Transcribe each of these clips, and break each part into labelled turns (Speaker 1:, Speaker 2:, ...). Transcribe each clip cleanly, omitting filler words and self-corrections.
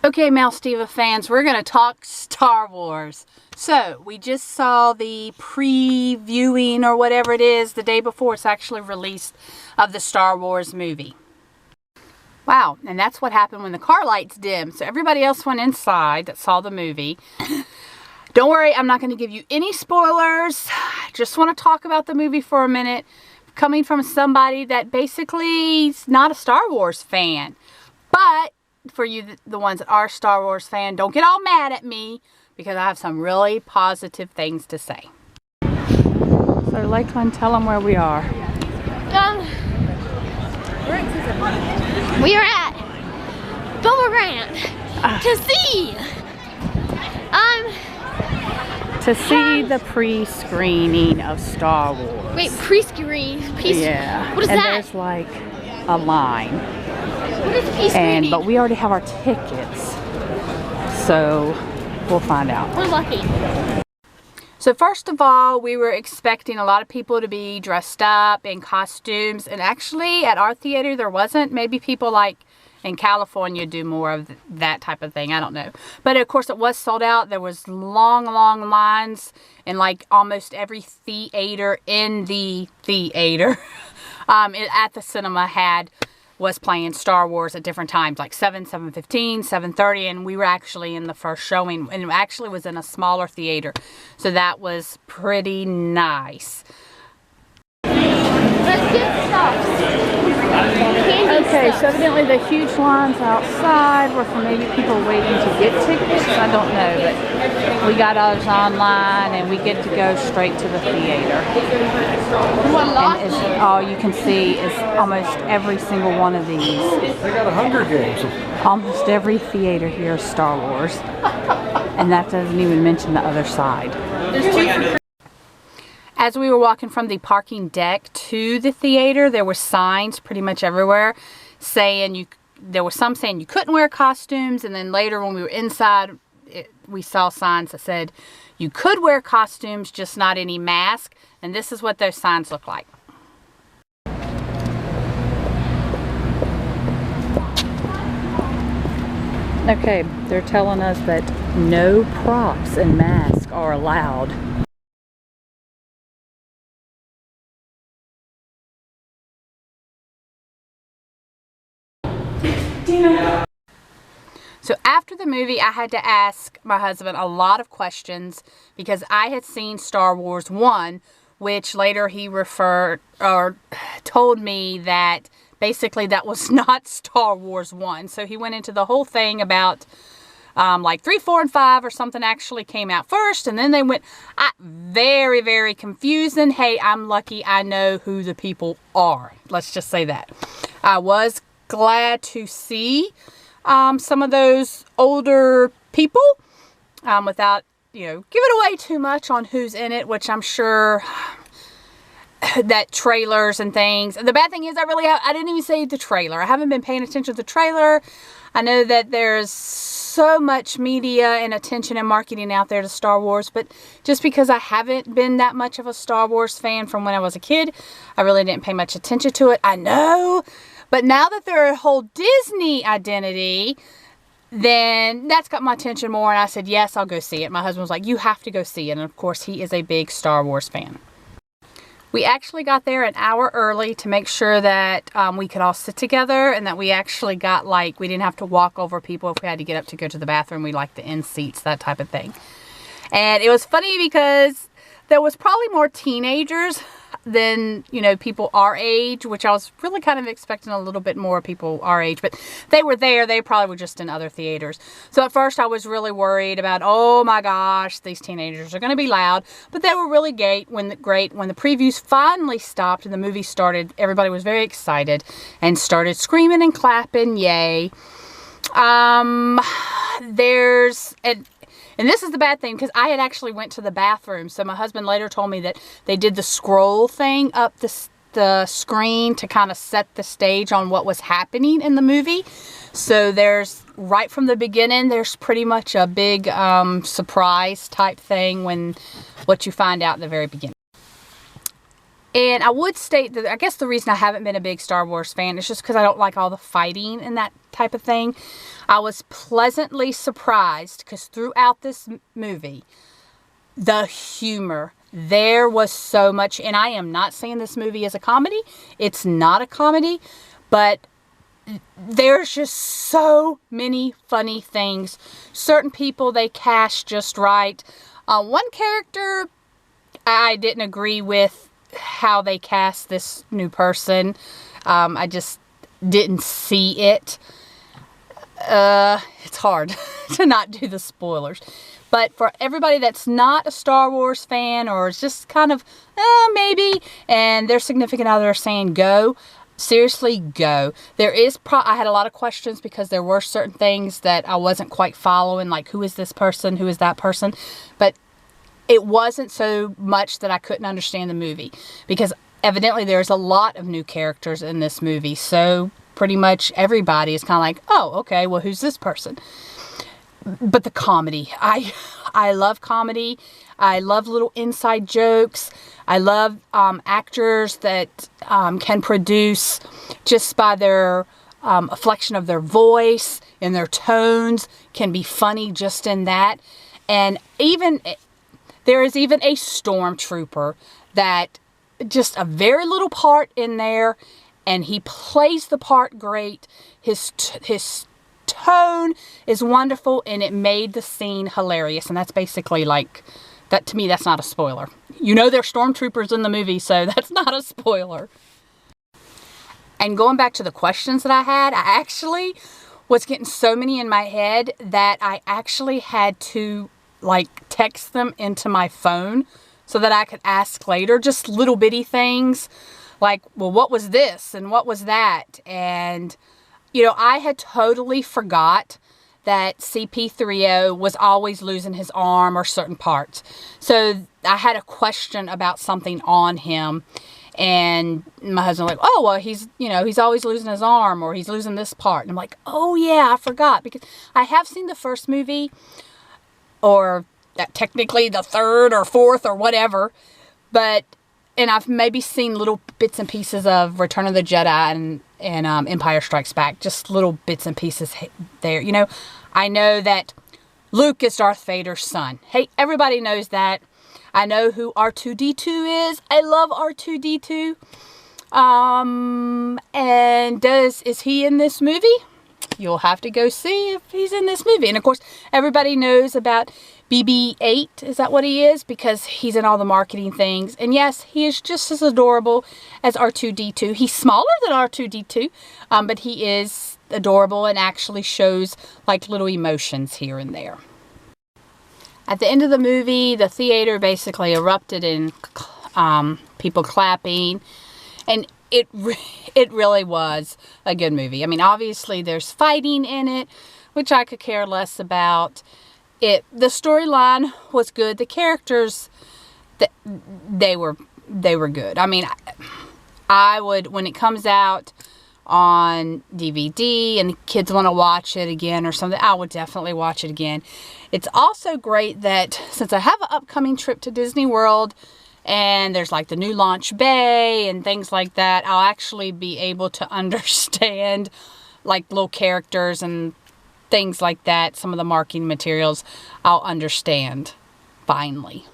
Speaker 1: Okay, Mouse Diva fans, we're going to talk Star Wars. So, we just saw the previewing or whatever it is the day before it's actually released of the Star Wars movie. Wow, and that's what happened when the car lights dimmed. So everybody else went inside that saw the movie. Don't worry, I'm not going to give you any spoilers. I just want to talk about the movie for a minute. Coming from somebody that basically is not a Star Wars fan. But for you, the ones that are Star Wars fan, don't get all mad at me because I have some really positive things to say. So Lakeland, tell them where we are.
Speaker 2: We are at Bummer Grant
Speaker 1: to see the pre-screening of Star Wars.
Speaker 2: Wait, pre-screen?
Speaker 1: Yeah.
Speaker 2: What is
Speaker 1: and
Speaker 2: that?
Speaker 1: There's like a line.
Speaker 2: What is pre-screening?
Speaker 1: But we already have our tickets, so we'll find out.
Speaker 2: We're lucky.
Speaker 1: So first of all, we were expecting a lot of people to be dressed up in costumes, and actually at our theater there wasn't. Maybe people like in California do more of that type of thing, I don't know. But of course it was sold out. There was long lines in like almost every theater in the theater at the cinema was playing Star Wars at different times, like 7, 7:15, 7:30, and we were actually in the first showing, and it actually was in a smaller theater, so that was pretty nice.
Speaker 2: Let's get stuff.
Speaker 1: Okay, so evidently the huge lines outside were for maybe people waiting to get tickets. I don't know, but we got ours online and we get to go straight to the theater. And all you can see is almost every single one of these.
Speaker 3: They got 100 games.
Speaker 1: Almost every theater here is Star Wars. And that doesn't even mention the other side. As we were walking from the parking deck to the theater, there were signs pretty much everywhere saying there were some saying you couldn't wear costumes, and then later when we were inside, we saw signs that said you could wear costumes, just not any mask, and this is what those signs look like. Okay, they're telling us that no props and masks are allowed. So after the movie, I had to ask my husband a lot of questions because I had seen Star Wars 1, which later he told me that basically that was not Star Wars 1. So he went into the whole thing about like 3, 4, and 5 or something actually came out first, and then they went very, very confusing. Hey, I'm lucky I know who the people are. Let's just say that. I was glad to see some of those older people without, giving away too much on who's in it, which I'm sure that trailers and things. The bad thing is I didn't even see the trailer. I haven't been paying attention to the trailer. I know that there's so much media and attention and marketing out there to Star Wars, but just because I haven't been that much of a Star Wars fan from when I was a kid, I really didn't pay much attention to it. I know. But now that they're a whole Disney identity, then that's got my attention more. And I said, yes, I'll go see it. My husband was like, you have to go see it. And of course, he is a big Star Wars fan. We actually got there an hour early to make sure that we could all sit together, and that we actually got we didn't have to walk over people if we had to get up to go to the bathroom. We liked the end seats, that type of thing. And it was funny because there was probably more teenagers than, people our age, which I was really kind of expecting a little bit more people our age, but they were there. They probably were just in other theaters. So at first I was really worried about, oh my gosh, these teenagers are going to be loud, but they were really great. When the previews finally stopped and the movie started, everybody was very excited and started screaming and clapping. Yay. And this is the bad thing, because I had actually went to the bathroom. So my husband later told me that they did the scroll thing up the screen to kind of set the stage on what was happening in the movie. So right from the beginning, there's pretty much a big surprise type thing what you find out in the very beginning. And I would state that I guess the reason I haven't been a big Star Wars fan is just because I don't like all the fighting and that type of thing. I was pleasantly surprised because throughout this movie, the humor, there was so much, and I am not saying this movie is a comedy. It's not a comedy, but there's just so many funny things. Certain people they cast just right. One character I didn't agree with how they cast this new person. I just didn't see it. It's hard to not do the spoilers. But for everybody that's not a Star Wars fan or is just kind of, maybe, and their significant other saying go, seriously go. I had a lot of questions because there were certain things that I wasn't quite following, like who is this person, who is that person. But it wasn't so much that I couldn't understand the movie because evidently there's a lot of new characters in this movie. So pretty much everybody is kind of like, oh, okay, well, who's this person? But the comedy, I love comedy. I love little inside jokes. I love actors that can produce just by their afflection of their voice and their tones can be funny just in that. And even there is even a stormtrooper that just a very little part in there, and he plays the part great. His tone is wonderful, and it made the scene hilarious. And that's basically like that. To me, that's not a spoiler. You know, there's stormtroopers in the movie, so that's not a spoiler. And going back to the questions that I had, I actually was getting so many in my head that I actually had to like text them into my phone so that I could ask later, just little bitty things like, well, what was this and what was that? And you know, I had totally forgot that CP3O was always losing his arm or certain parts. So I had a question about something on him, and my husband was like, oh, well, he's always losing his arm, or he's losing this part. And I'm like, oh yeah, I forgot, because I have seen the first movie, or technically the third or fourth or whatever, and I've maybe seen little bits and pieces of Return of the Jedi and Empire Strikes Back, just little bits and pieces there. You know, I know that Luke is Darth Vader's son. Hey, everybody knows that. I know who R2-D2 is. I love R2-D2. And is he in this movie? You'll have to go see if he's in this movie. And of course, everybody knows about BB-8. Is that what he is? Because he's in all the marketing things. And yes, he is just as adorable as R2-D2. He's smaller than R2-D2, but he is adorable and actually shows like little emotions here and there. At the end of the movie, the theater basically erupted in people clapping, and it really was a good movie. I mean, obviously there's fighting in it, which I could care less about. The storyline was good. The characters, they were good. I mean, I would, when it comes out on DVD and the kids want to watch it again or something, I would definitely watch it again. It's also great that since I have an upcoming trip to Disney World and there's like the new launch bay and things like that, I'll actually be able to understand like little characters and things like that. Some of the marketing materials I'll understand finally,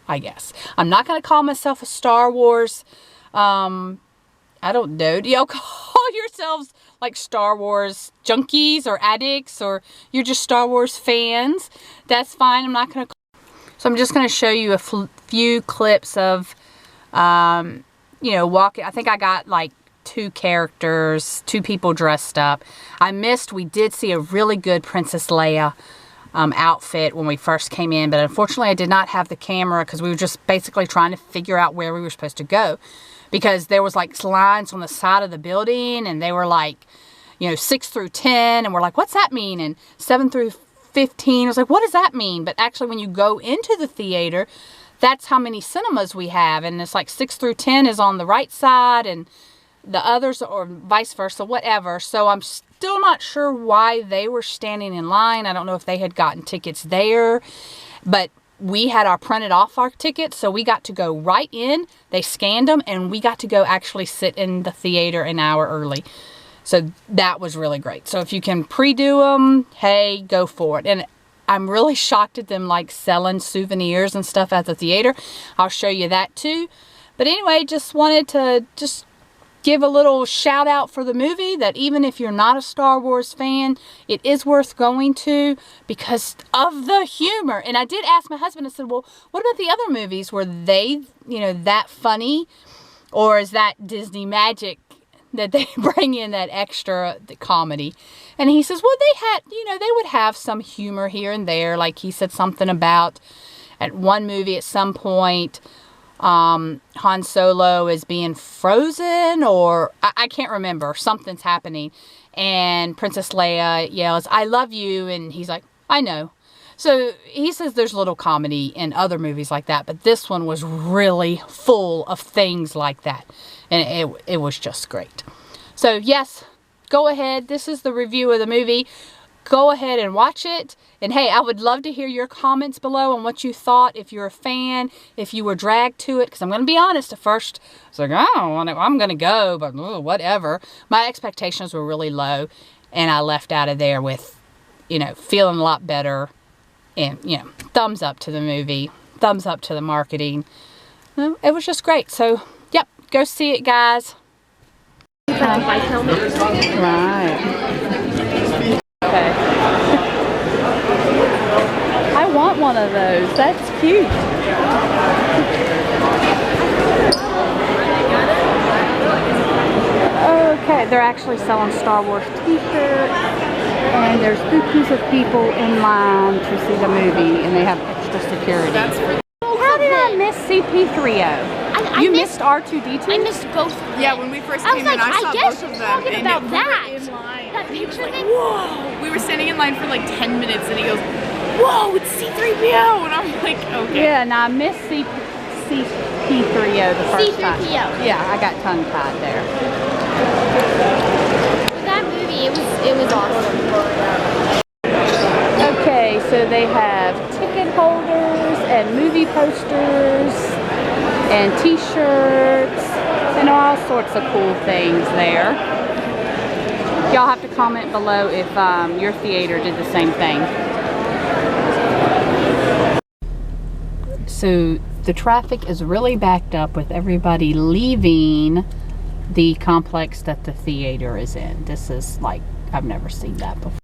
Speaker 1: I guess. I'm not going to call myself a Star Wars, I don't know. Do y'all call yourselves like Star Wars junkies or addicts, or you're just Star Wars fans? That's fine. I'm not going to. So I'm just going to show you a few clips of, walking. I think I got like 2 characters, 2 people dressed up. We did see a really good Princess Leia outfit when we first came in, but unfortunately I did not have the camera because we were just basically trying to figure out where we were supposed to go, because there was like lines on the side of the building and they were like, 6 through 10, and we're like, what's that mean? And 7 through 15. I was like, what does that mean? But actually when you go into the theater, that's how many cinemas we have, and it's like 6 through 10 is on the right side and the others, or vice versa, whatever. So I'm still not sure why they were standing in line. I don't know if they had gotten tickets there, but we had our printed off our tickets, so we got to go right in. They scanned them, and we got to go actually sit in the theater an hour early. So that was really great. So if you can pre-do them, hey, go for it. And I'm really shocked at them like selling souvenirs and stuff at the theater. I'll show you that too. But anyway, just wanted to just give a little shout out for the movie, that even if you're not a Star Wars fan, it is worth going to because of the humor. And I did ask my husband, I said, well, what about the other movies? Were they, you know, that funny? Or is that Disney magic that they bring in that extra comedy? And he says, well, they had, you know, they would have some humor here and there. Like he said something about at one movie at some point, Han Solo is being frozen, or I can't remember. Something's happening. And Princess Leia yells, I love you. And he's like, I know. So he says there's little comedy in other movies like that. But this one was really full of things like that. And it was just great. So yes, go ahead. This is the review of the movie. Go ahead and watch it. And hey, I would love to hear your comments below on what you thought, if you're a fan, if you were dragged to it. Because I'm going to be honest, at first, I was like, I don't want to, I'm going to go, but whatever. My expectations were really low. And I left out of there with, you know, feeling a lot better. And, you know, thumbs up to the movie. Thumbs up to the marketing. It was just great. So, yep, go see it, guys. Right. Okay. I want one of those. That's cute. Okay, they're actually selling Star Wars t-shirts, and there's groups of people in line to see the movie, and they have extra security. How did I miss C-3PO? You missed R2-D2?
Speaker 2: I missed both.
Speaker 4: Yeah, when we first came in, I saw both of them.
Speaker 2: Talking about that.
Speaker 4: We were in line.
Speaker 2: That picture thing.
Speaker 4: Whoa! We were standing in line for like 10 minutes, and he goes, "Whoa, it's C-3PO!" And I'm like, "Okay."
Speaker 1: Yeah, and I missed C-3PO the first time.
Speaker 2: C-3PO.
Speaker 1: Yeah, I got tongue-tied there.
Speaker 2: That movie, it was awesome.
Speaker 1: Okay, so they have ticket holders and movie posters and t-shirts and all sorts of cool things there. Y'all have to comment below if your theater did the same thing. So the traffic is really backed up with everybody leaving the complex that the theater is in. This is like, I've never seen that before.